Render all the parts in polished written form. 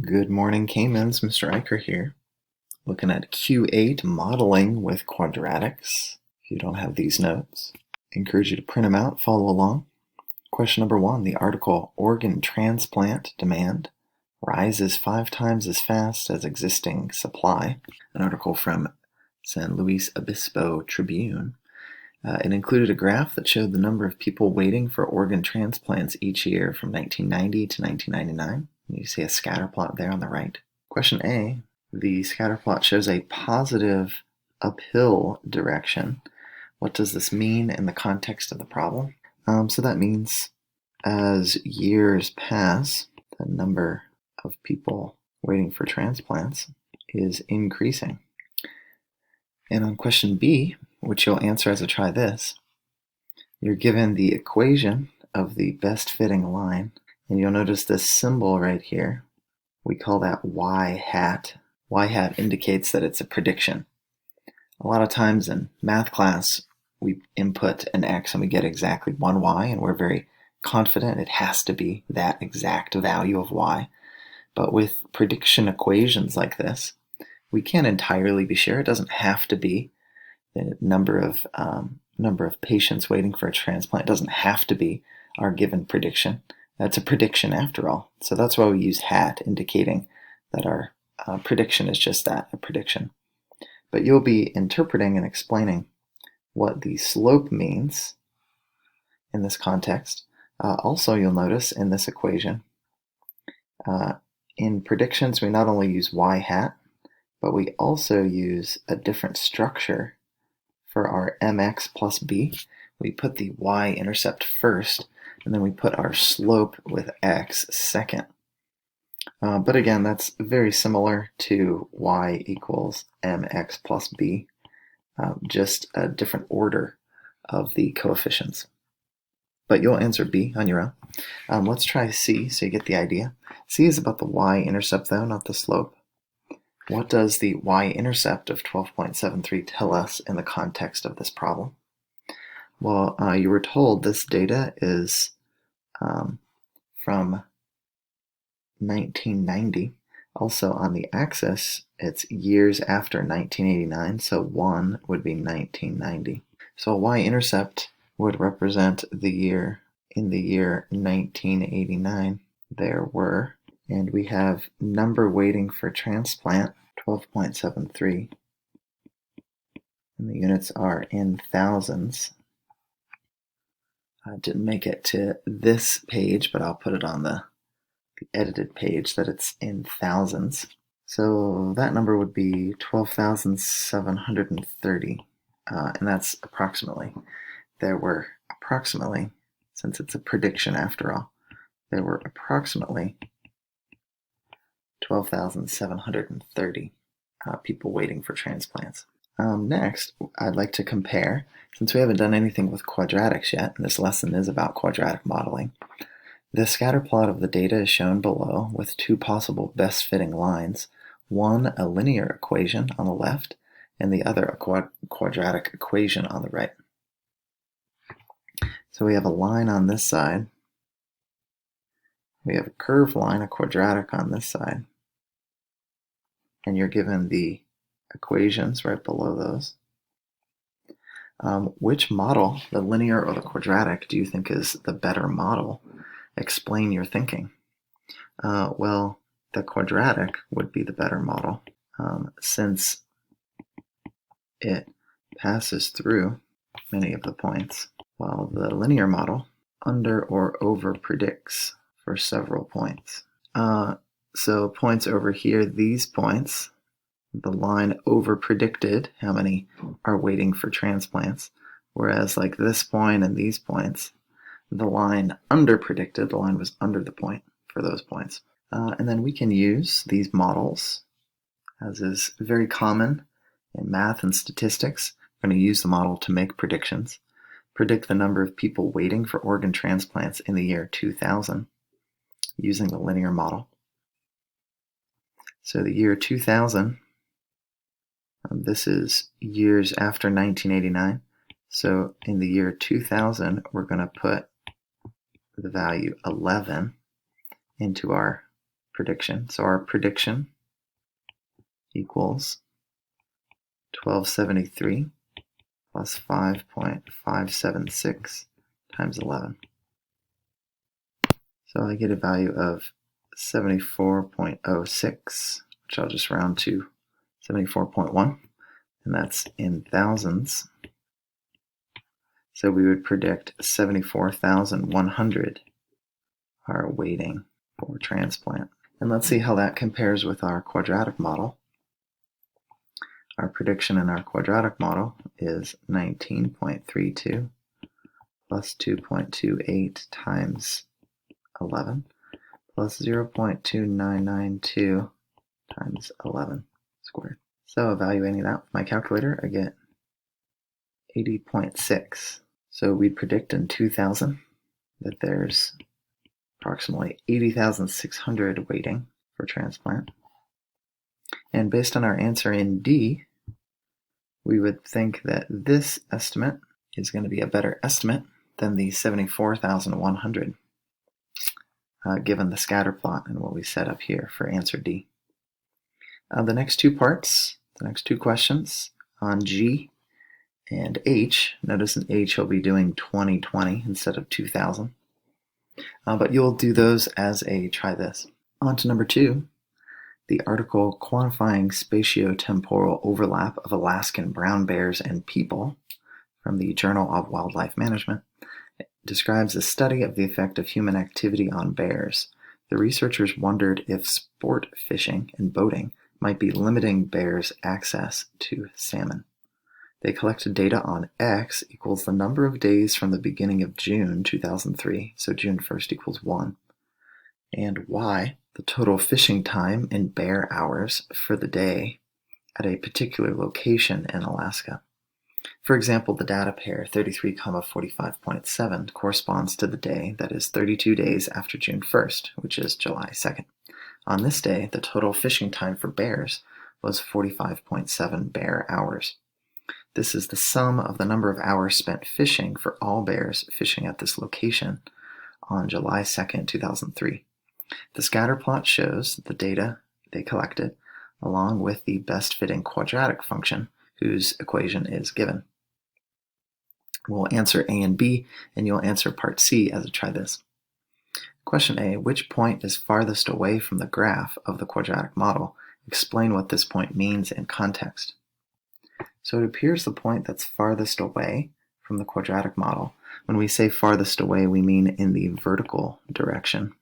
Good morning, Caymans. Mr. Eicher here, looking at Q8 modeling with quadratics. If you don't have these notes, I encourage you to print them out, follow along. Question number 1, the article organ transplant demand rises 5 times as fast as existing supply. An article from San Luis Obispo Tribune. It included a graph that showed the number of people waiting for organ transplants each year from 1990 to 1999. You see a scatter plot there on the right. Question A, the scatter plot shows a positive uphill direction. What does this mean in the context of the problem? So that means as years pass, the number of people waiting for transplants is increasing. And on question B, which you'll answer as a try this, you're given the equation of the best fitting line, and you'll notice this symbol right here. We call that y hat. Y hat indicates that it's a prediction. A lot of times in math class, we input an x and we get exactly one y, and we're very confident it has to be that exact value of y. But with prediction equations like this, we can't entirely be sure. It doesn't have to be the number of patients waiting for a transplant. It doesn't have to be our given prediction. That's a prediction after all. So that's why we use hat, indicating that our prediction is just that, a prediction. But you'll be interpreting and explaining what the slope means in this context. Also, you'll notice in this equation, in predictions, we not only use y hat, but we also use a different structure for our mx plus b. We put the y-intercept first, and then we put our slope with x second. But again, that's very similar to y equals mx plus b, just a different order of the coefficients. But you'll answer B on your own. Let's try C so you get the idea. C is about the y-intercept though, not the slope. What does the y-intercept of 12.73 tell us in the context of this problem? Well, you were told this data is from 1990. Also on the axis, it's years after 1989, so 1 would be 1990. So a y-intercept would represent the year. In the year 1989, there were, and we have number waiting for transplant, 12.73, and the units are in thousands. I didn't make it to this page, but I'll put it on the edited page that it's in thousands. So that number would be 12,730, and that's approximately. There were approximately, since it's a prediction after all, there were approximately 12,730 people waiting for transplants. Next, I'd like to compare, since we haven't done anything with quadratics yet, and this lesson is about quadratic modeling, the scatter plot of the data is shown below with two possible best fitting lines, one a linear equation on the left, and the other a quadratic equation on the right. So we have a line on this side, we have a curved line, a quadratic on this side, and you're given the equations right below those. Which model, the linear or the quadratic, do you think is the better model? Explain your thinking. Well, the quadratic would be the better model, since it passes through many of the points, while the linear model under or over predicts for several points. So points over here, these points, the line over predicted how many are waiting for transplants, whereas like this point and these points, the line under predicted, the line was under the point for those points. And then we can use these models, as is very common in math and statistics. We're going to use the model to make predictions. Predict the number of people waiting for organ transplants in the year 2000 using the linear model. So the year 2000, this is years after 1989. So in the year 2000, we're going to put the value 11 into our prediction. So our prediction equals 1273 plus 5.576 times 11. So I get a value of 74.06, which I'll just round to 74.1, and that's in thousands. So we would predict 74,100 are waiting for transplant. And let's see how that compares with our quadratic model. Our prediction in our quadratic model is 19.32 plus 2.28 times 11 plus 0.2992 times 11 squared. So evaluating that with my calculator, I get 80.6. So we predict in 2000 that there's approximately 80,600 waiting for transplant. And based on our answer in D, we would think that this estimate is going to be a better estimate than the 74,100, given the scatter plot and what we set up here for answer D. The next two parts, the next two questions on G and H, notice in H you'll be doing 2020 instead of 2000, but you'll do those as a try this. On to number 2. The article Quantifying Spatiotemporal Overlap of Alaskan Brown Bears and People from the Journal of Wildlife Management describes a study of the effect of human activity on bears. The researchers wondered if sport fishing and boating might be limiting bears' access to salmon. They collected data on X equals the number of days from the beginning of June 2003, so June 1st equals 1, and Y, the total fishing time in bear hours for the day at a particular location in Alaska. For example, the data pair 33,45.7 corresponds to the day that is 32 days after June 1st, which is July 2nd. On this day, the total fishing time for bears was 45.7 bear hours. This is the sum of the number of hours spent fishing for all bears fishing at this location on July 2nd, 2003. The scatter plot shows the data they collected along with the best fitting quadratic function whose equation is given. We'll answer A and B, and you'll answer part C as a try this. Question A, which point is farthest away from the graph of the quadratic model? Explain what this point means in context. So it appears the point that's farthest away from the quadratic model. When we say farthest away, we mean in the vertical direction.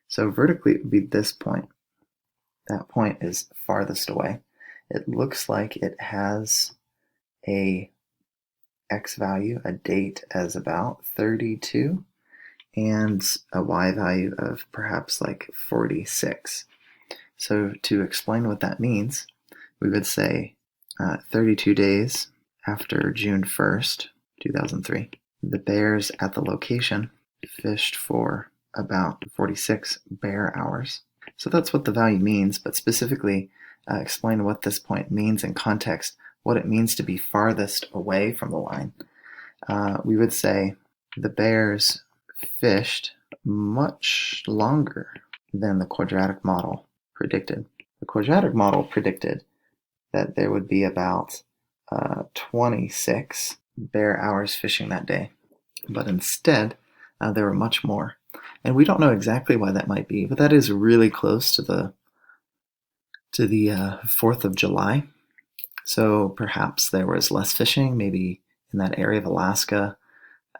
So vertically, it would be this point. That point is farthest away. It looks like it has a X value, a date as about 32, and a Y value of perhaps like 46. So to explain what that means, we would say 32 days after June 1st, 2003, the bears at the location fished for about 46 bear hours. So that's what the value means, but specifically explain what this point means in context, what it means to be farthest away from the line. We would say the bears fished much longer than the quadratic model predicted. The quadratic model predicted that there would be about 26 bear hours fishing that day, but instead there were much more. And we don't know exactly why that might be, but that is really close to the 4th of July. So perhaps there was less fishing, maybe in that area of Alaska.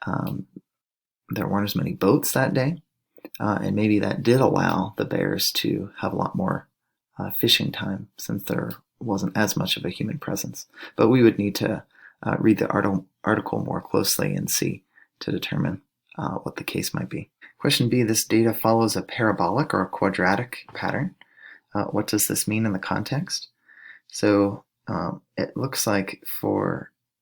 There weren't as many boats that day, and maybe that did allow the bears to have a lot more fishing time since there wasn't as much of a human presence. But we would need to read the article more closely and see to determine what the case might be. Question B, this data follows a parabolic or a quadratic pattern. What does this mean in the context? So it looks like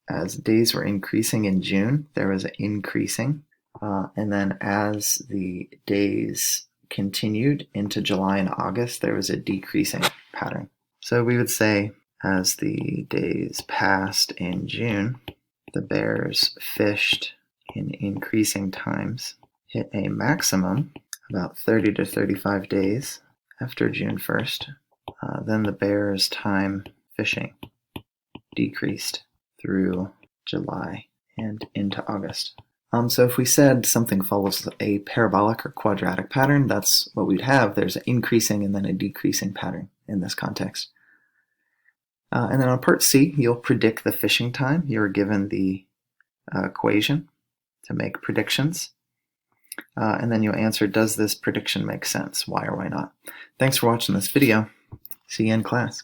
as days were increasing in June, there was an increasing. And then as the days continued into July and August, there was a decreasing pattern. So we would say as the days passed in June, the bears fished in increasing times, hit a maximum about 30 to 35 days after June 1st, then the bear's time fishing decreased through July and into August. So if we said something follows a parabolic or quadratic pattern, that's what we'd have. There's an increasing and then a decreasing pattern in this context. And then on part C, you'll predict the fishing time. You're given the equation to make predictions. And then you'll answer, does this prediction make sense? Why or why not? Thanks for watching this video. See you in class.